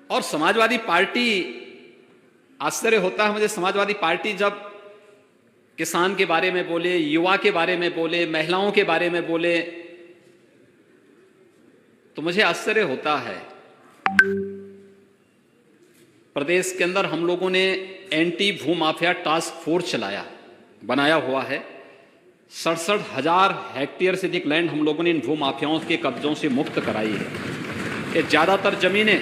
और समाजवादी पार्टी, आश्चर्य होता है मुझे, समाजवादी पार्टी जब किसान के बारे में बोले, युवा के बारे में बोले, महिलाओं के बारे में बोले, तो मुझे आश्चर्य होता है। प्रदेश के अंदर हम लोगों ने एंटी भूमाफिया टास्क फोर्स बनाया हुआ है। 67,000 हेक्टेयर से अधिक लैंड हम लोगों ने इन भूमाफियाओं के कब्जों से मुक्त कराई है। ये ज्यादातर जमीनें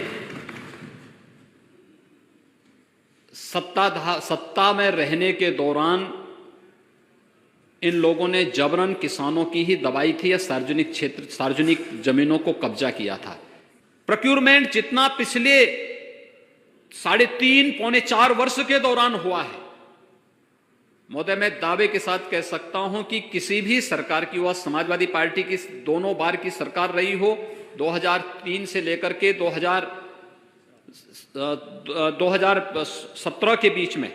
सत्ता में रहने के दौरान इन लोगों ने जबरन किसानों की ही दबाई थी या सार्वजनिक जमीनों को कब्जा किया था। प्रोक्यूरमेंट जितना पिछले 3.5 पौने 4 वर्ष के दौरान हुआ है, महोदय मैं दावे के साथ कह सकता हूं कि किसी भी सरकार की, वह समाजवादी पार्टी की दोनों बार की सरकार रही हो, 2003 से लेकर के 2017 के बीच में,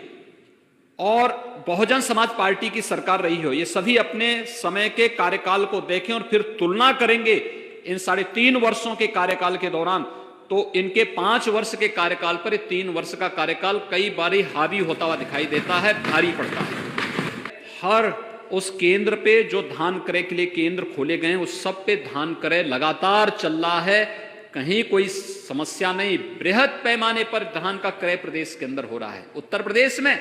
और बहुजन समाज पार्टी की सरकार रही हो, ये सभी अपने समय के कार्यकाल को देखें और फिर तुलना करेंगे इन 3.5 वर्षों के कार्यकाल के दौरान, तो इनके 5 वर्ष के कार्यकाल पर 3 वर्ष का कार्यकाल कई बार हावी होता हुआ दिखाई देता है, भारी पड़ता है। हर उस केंद्र पे जो धान क्रय के लिए केंद्र खोले गए हैं, उस सब पे धान क्रय लगातार चल रहा है, कहीं कोई समस्या नहीं। बृहद पैमाने पर धान का क्रय प्रदेश के अंदर हो रहा है। उत्तर प्रदेश में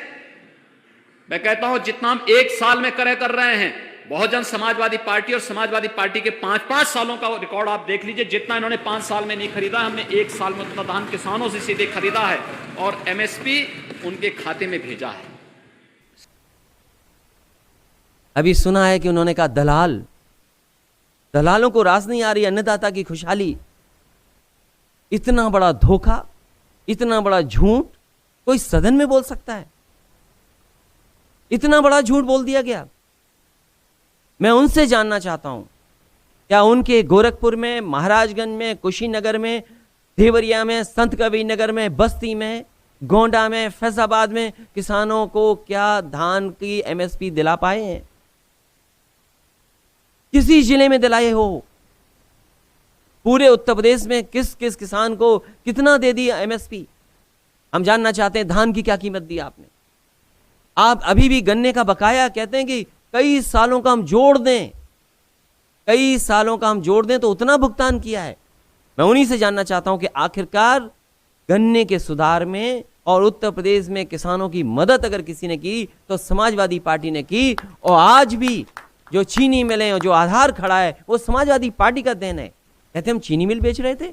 मैं कहता हूं जितना हम 1 साल में क्रय कर रहे हैं, बहुजन समाजवादी पार्टी और समाजवादी पार्टी के 5-5 सालों का रिकॉर्ड आप देख लीजिए, जितना इन्होंने 5 साल में नहीं खरीदा, हमने 1 साल में उतना धान किसानों से सीधे खरीदा है और एमएसपी उनके खाते में भेजा है। अभी सुना है कि उन्होंने कहा दलालों को रास नहीं आ रही अन्नदाता की खुशहाली। इतना बड़ा धोखा, इतना बड़ा झूठ कोई सदन में बोल सकता है? इतना बड़ा झूठ बोल दिया गया। मैं उनसे जानना चाहता हूं, क्या उनके गोरखपुर में, महाराजगंज में, कुशीनगर में, देवरिया में, संत कबीर नगर में, बस्ती में, गोंडा में, फैजाबाद में किसानों को क्या धान की एमएसपी दिला पाए हैं? किसी जिले में दिलाए हो? पूरे उत्तर प्रदेश में किस किस किसान को कितना दे दिया एमएसपी? हम जानना चाहते हैं धान की क्या कीमत दी आपने। आप अभी भी गन्ने का बकाया कहते हैं कि कई सालों का हम जोड़ दें, कई सालों का हम जोड़ दें तो उतना भुगतान किया है। मैं उन्हीं से जानना चाहता हूं कि आखिरकार गन्ने के सुधार में और उत्तर प्रदेश में किसानों की मदद अगर किसी ने की तो समाजवादी पार्टी ने की, और आज भी जो चीनी मिलें और जो आधार खड़ा है वो समाजवादी पार्टी का देन है। कहते हम चीनी मिल बेच रहे थे।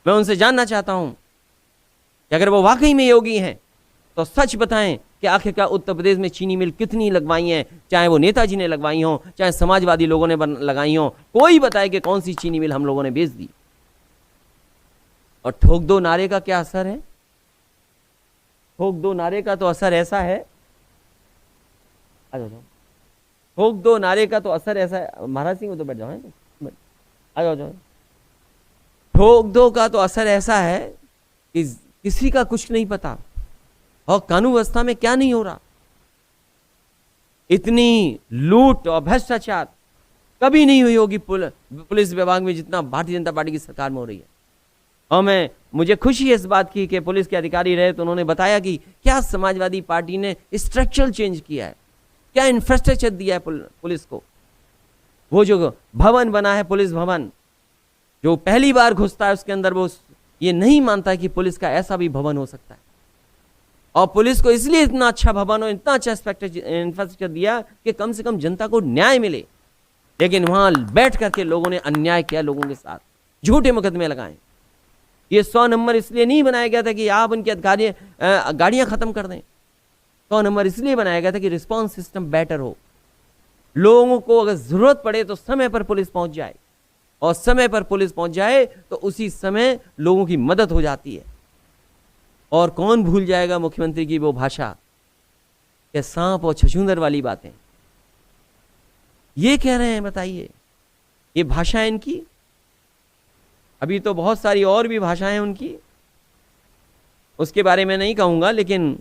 मैं उनसे जानना चाहता हूं कि अगर वो वाकई में योगी हैं तो सच बताएं कि आखिरकार उत्तर प्रदेश में चीनी मिल कितनी लगवाई हैं, चाहे वो नेताजी ने लगवाई हो, चाहे समाजवादी लोगों ने लगाई हो। कोई बताए कि कौन सी चीनी मिल हम लोगों ने बेच दी। और ठोक दो नारे का क्या असर है? ठोक दो नारे का तो असर ऐसा है, ठोक दो नारे का तो असर ऐसा है, महाराज सिंह तो बैठ जाओ, आ जाओ। ठोक दो का तो असर ऐसा है कि किसी का कुछ नहीं पता और कानून व्यवस्था में क्या नहीं हो रहा। इतनी लूट और भ्रष्टाचार कभी नहीं हुई होगी पुलिस विभाग में जितना भारतीय जनता पार्टी की सरकार में हो रही है। और मुझे खुशी है इस बात की कि पुलिस के अधिकारी रहे तो उन्होंने बताया कि क्या समाजवादी पार्टी ने स्ट्रक्चरल चेंज किया है, क्या इंफ्रास्ट्रक्चर दिया है पुलिस को। वो जो भवन बना है, पुलिस भवन, जो पहली बार घुसता है उसके अंदर वो ये नहीं मानता है कि पुलिस का ऐसा भी भवन हो सकता है। और पुलिस को इसलिए इतना अच्छा भवन और इतना अच्छा इंफ्रास्ट्रक्चर दिया कि कम से कम जनता को न्याय मिले। लेकिन वहां बैठ करके लोगों ने अन्याय किया, लोगों के साथ झूठे मुकदमे लगाए। ये 100 नंबर इसलिए नहीं बनाया गया था कि आप उनकी गाड़ियां खत्म कर दें। 100 नंबर इसलिए बनाया गया था कि रिस्पॉन्स सिस्टम बेटर हो, लोगों को अगर जरूरत पड़े तो समय पर पुलिस पहुंच जाए, और समय पर पुलिस पहुंच जाए तो उसी समय लोगों की मदद हो जाती है। और कौन भूल जाएगा मुख्यमंत्री की वो भाषा, क्या सांप और छछूंदर वाली बातें ये कह रहे हैं। बताइए, ये भाषा है इनकी। अभी तो बहुत सारी और भी भाषाएं हैं उनकी, उसके बारे में नहीं कहूंगा। लेकिन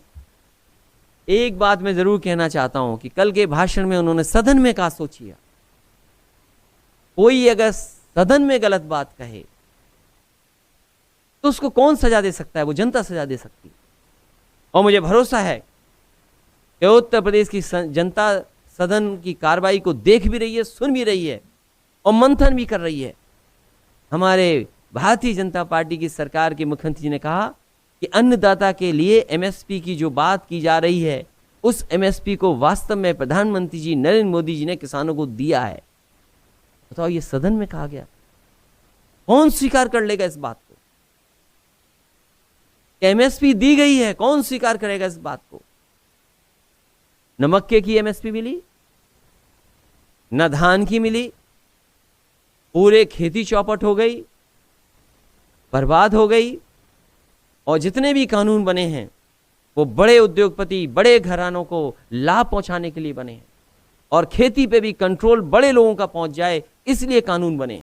एक बात मैं जरूर कहना चाहता हूं कि कल के भाषण में उन्होंने सदन में कहा, सोचिए, कोई अगर सदन में गलत बात कहे तो उसको कौन सजा दे सकता है? वो जनता सजा दे सकती है। और मुझे भरोसा है कि उत्तर प्रदेश की जनता सदन की कार्रवाई को देख भी रही है, सुन भी रही है और मंथन भी कर रही है। हमारे भारतीय जनता पार्टी की सरकार के मुख्यमंत्री जी ने कहा कि अन्नदाता के लिए एमएसपी की जो बात की जा रही है, उस एमएसपी को वास्तव में प्रधानमंत्री जी नरेंद्र मोदी जी ने किसानों को दिया है। बताओ, ये सदन में कहा गया, कौन स्वीकार कर लेगा इस बात को? एमएसपी दी गई है, कौन स्वीकार करेगा इस बात को? न मक्के की एमएसपी मिली, न धान की मिली, पूरे खेती चौपट हो गई, बर्बाद हो गई। और जितने भी कानून बने हैं वो बड़े उद्योगपति, बड़े घरानों को लाभ पहुंचाने के लिए बने हैं और खेती पे भी कंट्रोल बड़े लोगों का पहुंच जाए इसलिए कानून बने।